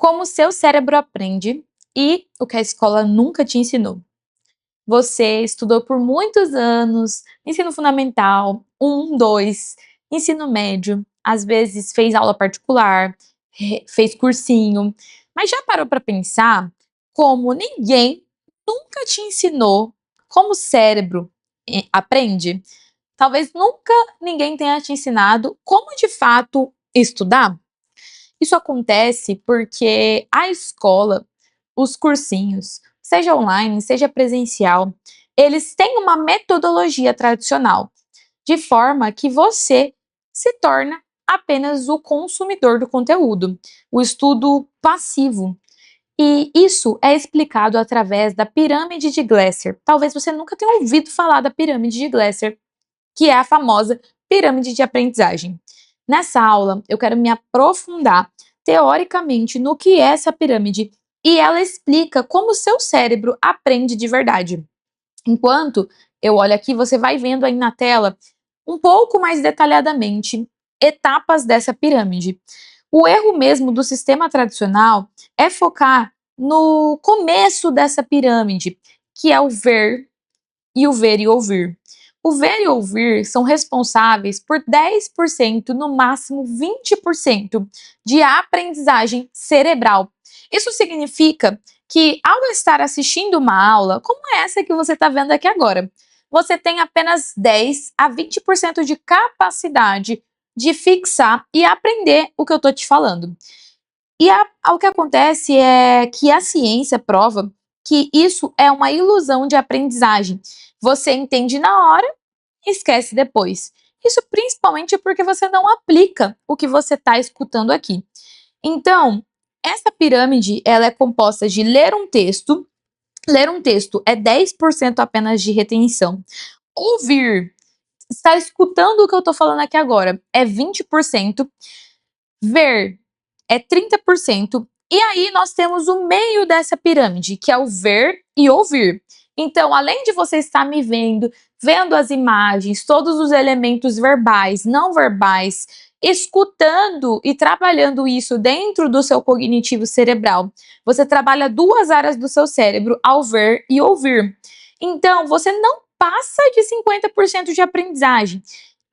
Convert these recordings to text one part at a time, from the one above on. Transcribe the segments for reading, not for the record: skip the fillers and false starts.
Como o seu cérebro aprende e o que a escola nunca te ensinou. Você estudou por muitos anos, ensino fundamental, 1, 2, ensino médio, às vezes fez aula particular, fez cursinho, mas já parou para pensar como ninguém nunca te ensinou como o cérebro aprende? Talvez nunca ninguém tenha te ensinado como de fato estudar. Isso acontece porque a escola, os cursinhos, seja online, seja presencial, eles têm uma metodologia tradicional, de forma que você se torna apenas o consumidor do conteúdo, o estudo passivo. E isso é explicado através da pirâmide de Glasser. Talvez você nunca tenha ouvido falar da pirâmide de Glasser, que é a famosa pirâmide de aprendizagem. Nessa aula, eu quero me aprofundar teoricamente no que é essa pirâmide e ela explica como o seu cérebro aprende de verdade. Enquanto eu olho aqui, você vai vendo aí na tela um pouco mais detalhadamente etapas dessa pirâmide. O erro mesmo do sistema tradicional é focar no começo dessa pirâmide, que é o ver e ouvir. O ver e ouvir são responsáveis por 10%, no máximo 20% de aprendizagem cerebral. Isso significa que, ao estar assistindo uma aula, como essa que você está vendo aqui agora, você tem apenas 10 a 20% de capacidade de fixar e aprender o que eu estou te falando. E o que acontece é que a ciência prova que isso é uma ilusão de aprendizagem. Você entende na hora e esquece depois. Isso principalmente porque você não aplica o que você está escutando aqui. Então, essa pirâmide ela é composta de ler um texto. Ler um texto é 10% apenas de retenção. Ouvir, estar escutando o que eu estou falando aqui agora, é 20%. Ver é 30%. E aí nós temos o meio dessa pirâmide, que é o ver e ouvir. Então, além de você estar me vendo, vendo as imagens, todos os elementos verbais, não verbais, escutando e trabalhando isso dentro do seu cognitivo cerebral, você trabalha duas áreas do seu cérebro ao ver e ouvir. Então, você não passa de 50% de aprendizagem.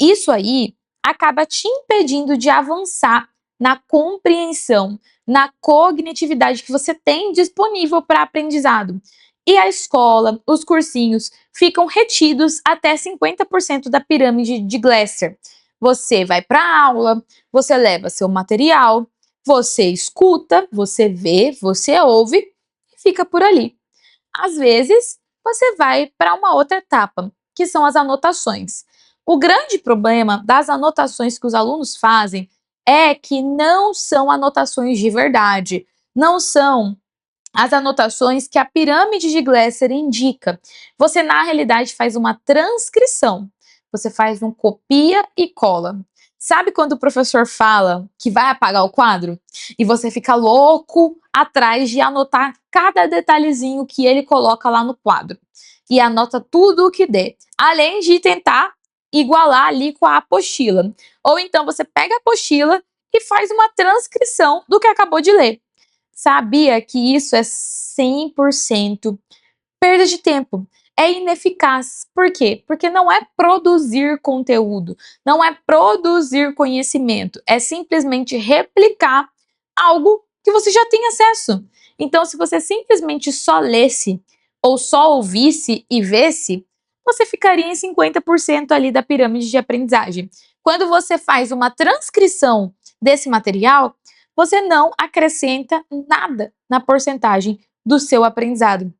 Isso aí acaba te impedindo de avançar na compreensão, na cognitividade que você tem disponível para aprendizado. E a escola, os cursinhos, ficam retidos até 50% da pirâmide de Glasser. Você vai para a aula, você leva seu material, você escuta, você vê, você ouve e fica por ali. Às vezes, você vai para uma outra etapa, que são as anotações. O grande problema das anotações que os alunos fazem é que não são anotações de verdade, não são as anotações que a pirâmide de Glasser indica. Você, na realidade, faz uma transcrição. Você faz um copia e cola. Sabe quando o professor fala que vai apagar o quadro? E você fica louco atrás de anotar cada detalhezinho que ele coloca lá no quadro. E anota tudo o que der. Além de tentar igualar ali com a apostila. Ou então você pega a apostila e faz uma transcrição do que acabou de ler. Sabia que isso é 100% perda de tempo. É ineficaz. Por quê? Porque não é produzir conteúdo, não é produzir conhecimento, é simplesmente replicar algo que você já tem acesso. Então, se você simplesmente só lesse ou só ouvisse e vesse, você ficaria em 50% ali da pirâmide de aprendizagem. Quando você faz uma transcrição desse material, você não acrescenta nada na porcentagem do seu aprendizado.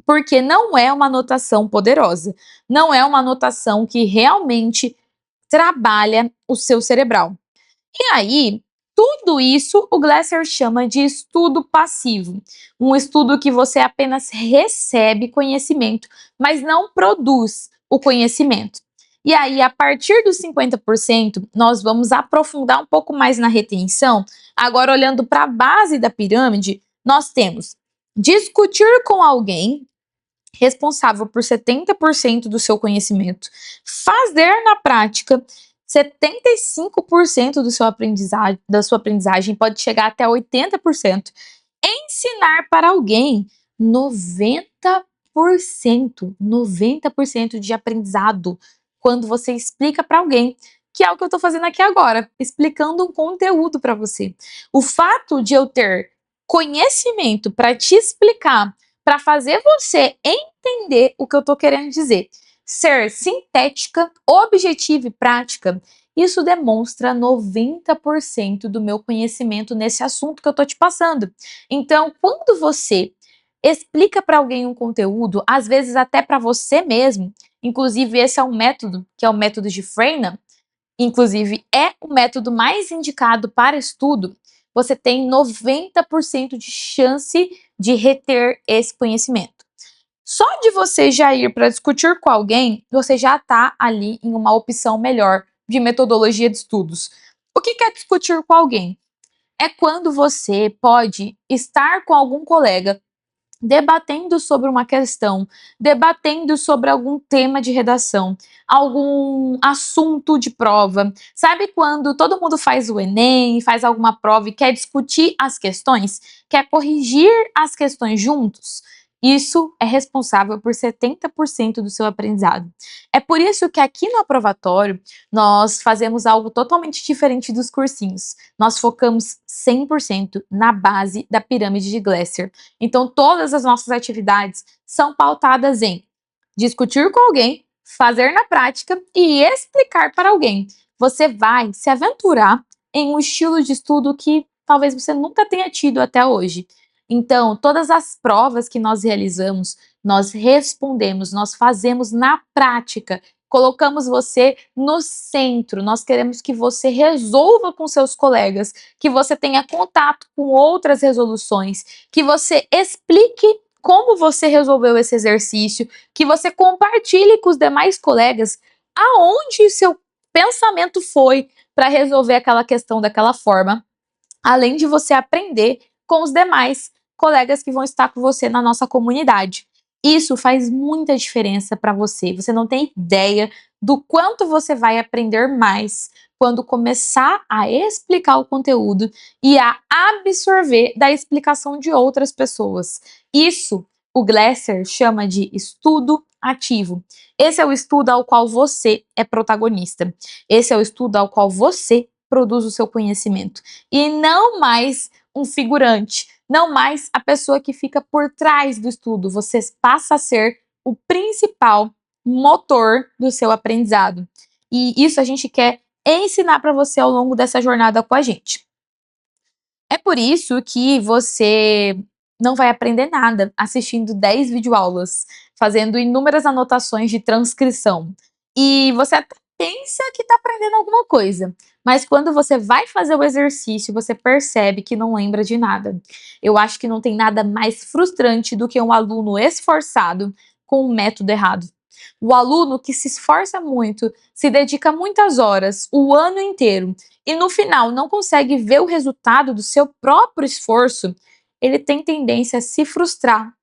Porque não é uma anotação poderosa, não é uma anotação que realmente trabalha o seu cerebral. E aí, tudo isso o Glasser chama de estudo passivo, um estudo que você apenas recebe conhecimento, mas não produz o conhecimento. E aí, a partir dos 50%, nós vamos aprofundar um pouco mais na retenção. Agora, olhando para a base da pirâmide, nós temos discutir com alguém, responsável por 70% do seu conhecimento, fazer na prática 75% do seu aprendizagem da sua aprendizagem pode chegar até 80%. Ensinar para alguém, 90%, 90% de aprendizado quando você explica para alguém, que é o que eu estou fazendo aqui agora, explicando um conteúdo para você. O fato de eu ter conhecimento para te explicar, para fazer você entender o que eu estou querendo dizer, ser sintética, objetiva e prática, isso demonstra 90% do meu conhecimento nesse assunto que eu estou te passando. Então, quando você explica para alguém um conteúdo, às vezes até para você mesmo, inclusive esse é um método, que é o método de Freinet, inclusive é o método mais indicado para estudo, você tem 90% de chance de reter esse conhecimento. Só de você já ir para discutir com alguém, você já está ali em uma opção melhor de metodologia de estudos. O que é discutir com alguém? É quando você pode estar com algum colega debatendo sobre uma questão, debatendo sobre algum tema de redação, algum assunto de prova. Sabe quando todo mundo faz o Enem, faz alguma prova e quer discutir as questões, quer corrigir as questões juntos? Isso é responsável por 70% do seu aprendizado. É por isso que aqui no Aprovatório nós fazemos algo totalmente diferente dos cursinhos. Nós focamos 100% na base da pirâmide de Glasser. Então, todas as nossas atividades são pautadas em discutir com alguém, fazer na prática e explicar para alguém. Você vai se aventurar em um estilo de estudo que talvez você nunca tenha tido até hoje. Então, todas as provas que nós realizamos, nós respondemos, nós fazemos na prática. Colocamos você no centro. Nós queremos que você resolva com seus colegas, que você tenha contato com outras resoluções, que você explique como você resolveu esse exercício, que você compartilhe com os demais colegas aonde seu pensamento foi para resolver aquela questão daquela forma, além de você aprender com os demais colegas que vão estar com você na nossa comunidade. Isso faz muita diferença para você. Você não tem ideia do quanto você vai aprender mais quando começar a explicar o conteúdo e a absorver da explicação de outras pessoas. Isso o Glasser chama de estudo ativo. Esse é o estudo ao qual você é protagonista. Esse é o estudo ao qual você produz o seu conhecimento. E não mais um figurante, não mais a pessoa que fica por trás do estudo. Você passa a ser o principal motor do seu aprendizado. E isso a gente quer ensinar para você ao longo dessa jornada com a gente. É por isso que você não vai aprender nada assistindo 10 videoaulas, fazendo inúmeras anotações de transcrição. E você até pensa que está aprendendo alguma coisa, mas quando você vai fazer o exercício, você percebe que não lembra de nada. Eu acho que não tem nada mais frustrante do que um aluno esforçado com um método errado. O aluno que se esforça muito, se dedica muitas horas, o ano inteiro, e no final não consegue ver o resultado do seu próprio esforço, ele tem tendência a se frustrar,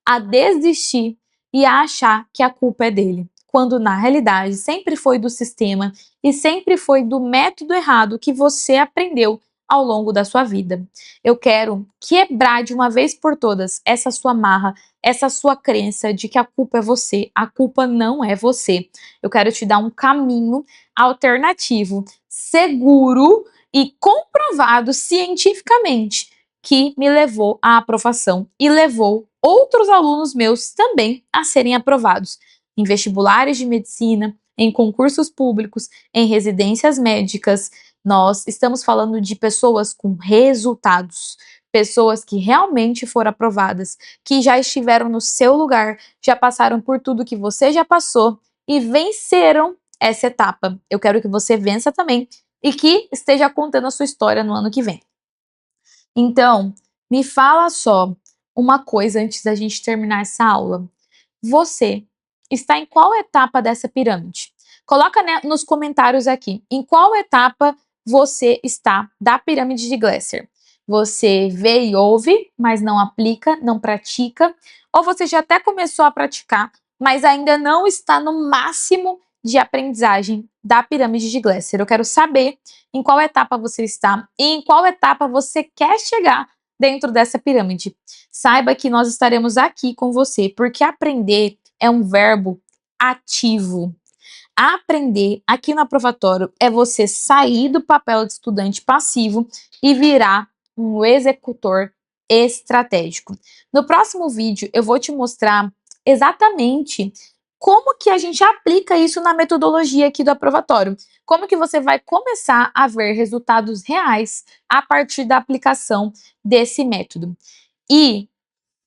a desistir e a achar que a culpa é dele, quando na realidade sempre foi do sistema e sempre foi do método errado que você aprendeu ao longo da sua vida. Eu quero quebrar de uma vez por todas essa sua marra, essa sua crença de que a culpa é você. A culpa não é você. Eu quero te dar um caminho alternativo, seguro e comprovado cientificamente que me levou à aprovação e levou outros alunos meus também a serem aprovados em vestibulares de medicina, em concursos públicos, em residências médicas. Nós estamos falando de pessoas com resultados, pessoas que realmente foram aprovadas, que já estiveram no seu lugar, já passaram por tudo que você já passou e venceram essa etapa. Eu quero que você vença também e que esteja contando a sua história no ano que vem. Então, me fala só uma coisa antes da gente terminar essa aula. Você está em qual etapa dessa pirâmide? Coloca nos comentários aqui, em qual etapa você está da pirâmide de Glasser. Você vê e ouve, mas não aplica, não pratica, ou você já até começou a praticar, mas ainda não está no máximo de aprendizagem da pirâmide de Glasser. Eu quero saber em qual etapa você está e em qual etapa você quer chegar dentro dessa pirâmide. Saiba que nós estaremos aqui com você, porque aprender é um verbo ativo. Aprender aqui no aprovatório é você sair do papel de estudante passivo e virar um executor estratégico. No próximo vídeo eu vou te mostrar exatamente como que a gente aplica isso na metodologia aqui do aprovatório. Como que você vai começar a ver resultados reais a partir da aplicação desse método. E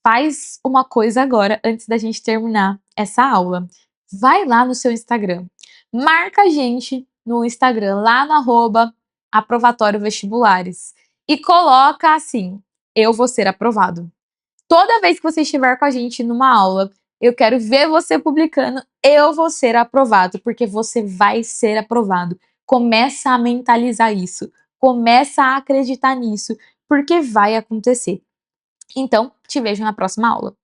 faz uma coisa agora, antes da gente terminar essa aula. Vai lá no seu Instagram, marca a gente no Instagram, lá no @aprovatório vestibulares e coloca assim: eu vou ser aprovado. Toda vez que você estiver com a gente numa aula, eu quero ver você publicando, eu vou ser aprovado, porque você vai ser aprovado. Começa a mentalizar isso, começa a acreditar nisso, porque vai acontecer. Então, te vejo na próxima aula.